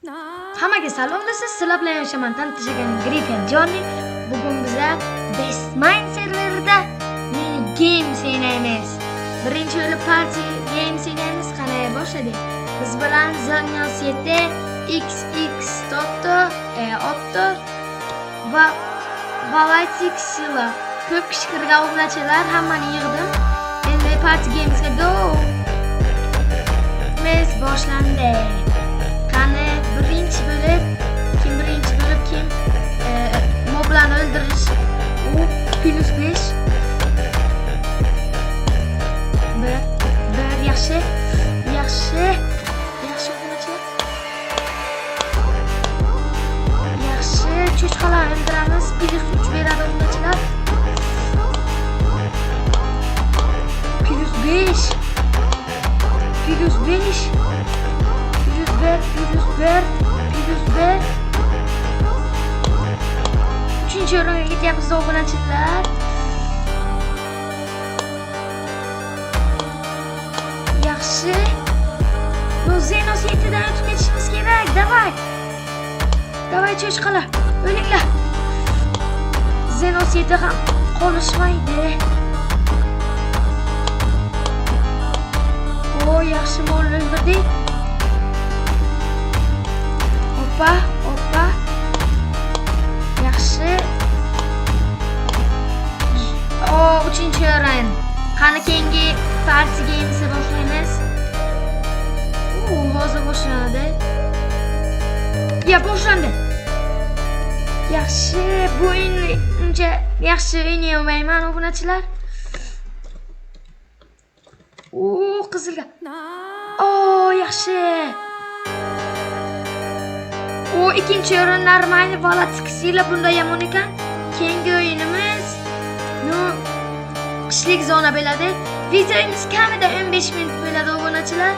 Hammaga salom do'stlar, sizlar bilan yashaman tanishgan Griffin Johnny. Bugun biza Best Mind serverida mini games o'ynaymiz. Birinchi bo'lib party games o'ynaymiz. Qani boshladik. Biz bilan Zoniya 7 XX Toto, Otto va Valatik Sila. Ko'p kishi kirgan o'g'lachalar hammani yig'dim. Endi party gamesga go. Biz boshlandi. Qani birinchi bo'lib kim moblarni o'ldirish u +5 bir yaxshi o'ynachilar yaxshi cho'chqalarni o'ldiramiz +3 beradi o'ynachilar +5 Üçüncü o'ringa ketyapmiz obunachilar. Yaxshi. Bu Zenos 7dan o'tib ketishimiz kerak. Davay cho'chqalar. O'linglar. Zenos 7 ham qolishmaydi. O yaxshi mol o'ldirdik. Hoppa. Yaxshi. O, 3-o'rin. Qani keyingi party games'i boshlaymiz. Hozir boshlanadi. Ya, boshlandi. Yaxshi, bu o'yinni uncha yaxshi o'ynay olmayman, obunachilar. Qizilga. Yaxshi. Ikkinchi o'rin Narmayni Valatik Sila bunda yomon ekan. Keyingi o'yinimiz qishlik zona bo'ladi. Videomiz kamida 15 minut bo'ladi obunachilar.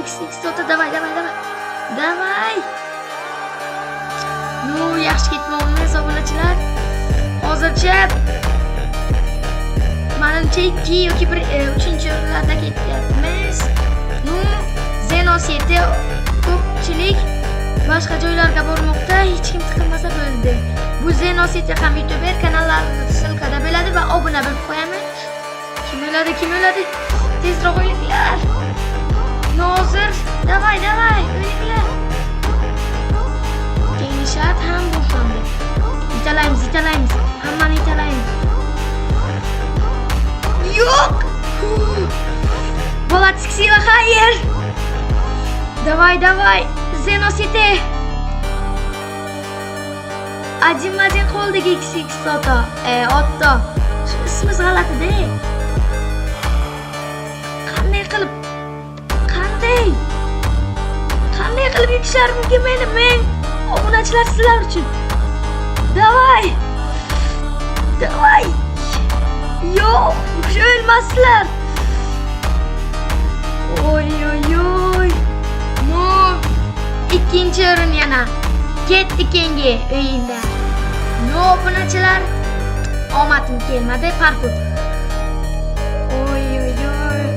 XX Toto davay. Yaxshi ketmoqmiz obunachilar. Hozircha menimcha 2 yoki 3-chi o'rinlarda ketyapmiz. Zenos 7 ko'pchilik boshqa joylarga bormoqda, hech kim tiqilmasa bo'ldi. Bu Zenos 7 ham YouTuber kanallarida silkada bo'ladi va obuna bo'lib qo'yaman. Kim o'ladi? Tezroq o'ylanglar. Nozir, davay, o'ylanglar. Keyingi shart ham boshlandi. Italaymiz. Hammani italaymiz. Yo'q! Valatik Sila hayır. Davay. Zenos 7. Один qoldik XX Toto. Otto. Shu ismingiz g'alati-da. Qanday qilib yutishlar mumkin men obunachilar sizlar uchun. Davay. Yo'q, o'lmasizlar. Oy. Ikkinchi o'rin yana. Ketdi keyingi o'yinda. Obunachilar omadim kelmadi, parkur. Oy.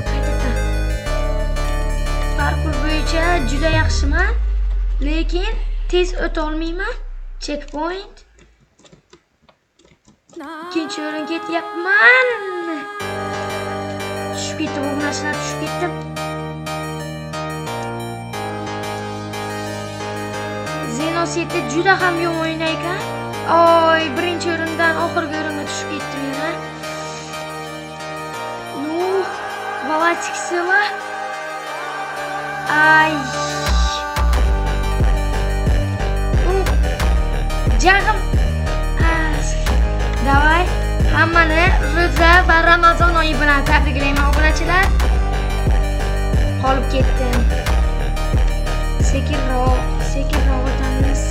Qaytadan. Parkur bo'yicha juda yaxshiman, lekin tez o'ta olmayman. Checkpoint. Ikkinchi o'rin ketyapman. Tushib ketdim obunachilar, Zenos 7 juda ham yomon o'ynaykan. Birinchi o'rindan oxirgi o'ringa tushib ketdim yana. Valatik Sila. Jag'im. Davay. Hammani Ro'za va Ramazon oyi bilan tabriklayman obunachilar. Qolib ketdim. Sekinroq o'tamiz,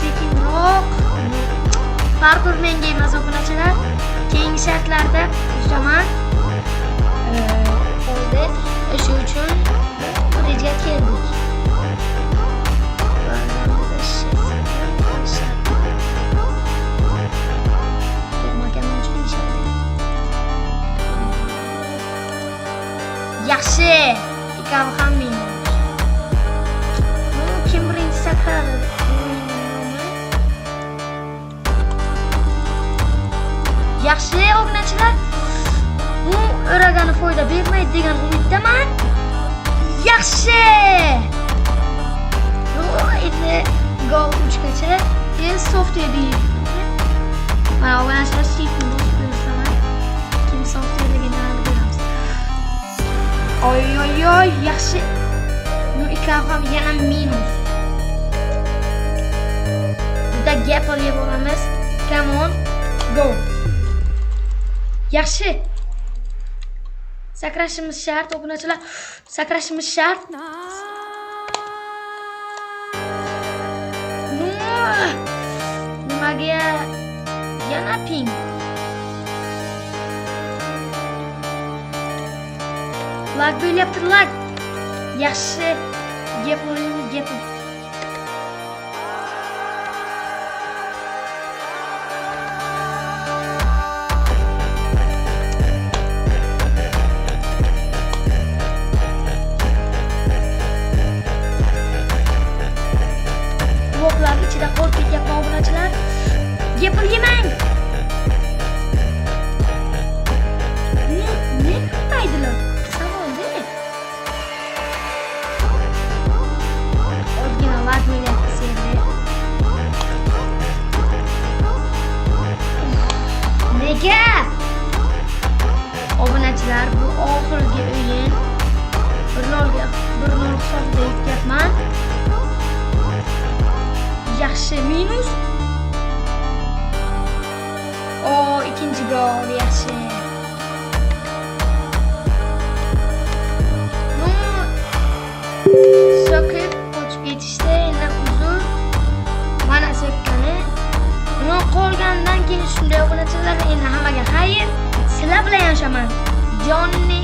sekinroq. Parkur menga emas obunachilar. Keyingi shartlarda tushaman. Qoldi. O'sha uchun reja keldik. Yaxshi. Ikkovi ham minus. Kim birinchi sakradi? Yaxshi obunachilar. Bu o'ragani foyda bermaydi degan umiddaman. Yaxshi. Endi gol 3 gacha. Soft edi. Mana obunachilar shiftni bosib ko'rsaman. Kim soft ediligini bilamiz. Oy, yaxshi. Nu ikkovi ham yana minus. Bitta gap olib olamiz. Come on. Go. Yaxshi. Sakrashimiz shart, obunachilar. Sakrashimiz shart. Nimaga yana ping? Lag bo'lyapti, lag. Yaxshi. Gap olaymiz, gap. Bloklar ichida qolib ketyapti obunachilar. Gapir yemang. Ne qilmaydilar? Savolda. Odgina lag bo'lyapti senda. Nega? Obunachilar, bu oxirgi o'yin. 1-0 hisobda yutyapman. Yaxshi minus. Ikkinchi gol yaxshi. So'kib qochib ketishdi, endi uzr. Mana sekkani. Buni qolgandan keyin shunday obunachilar, endi hammaga xayr. Sizlar bilan yashaman. Jonni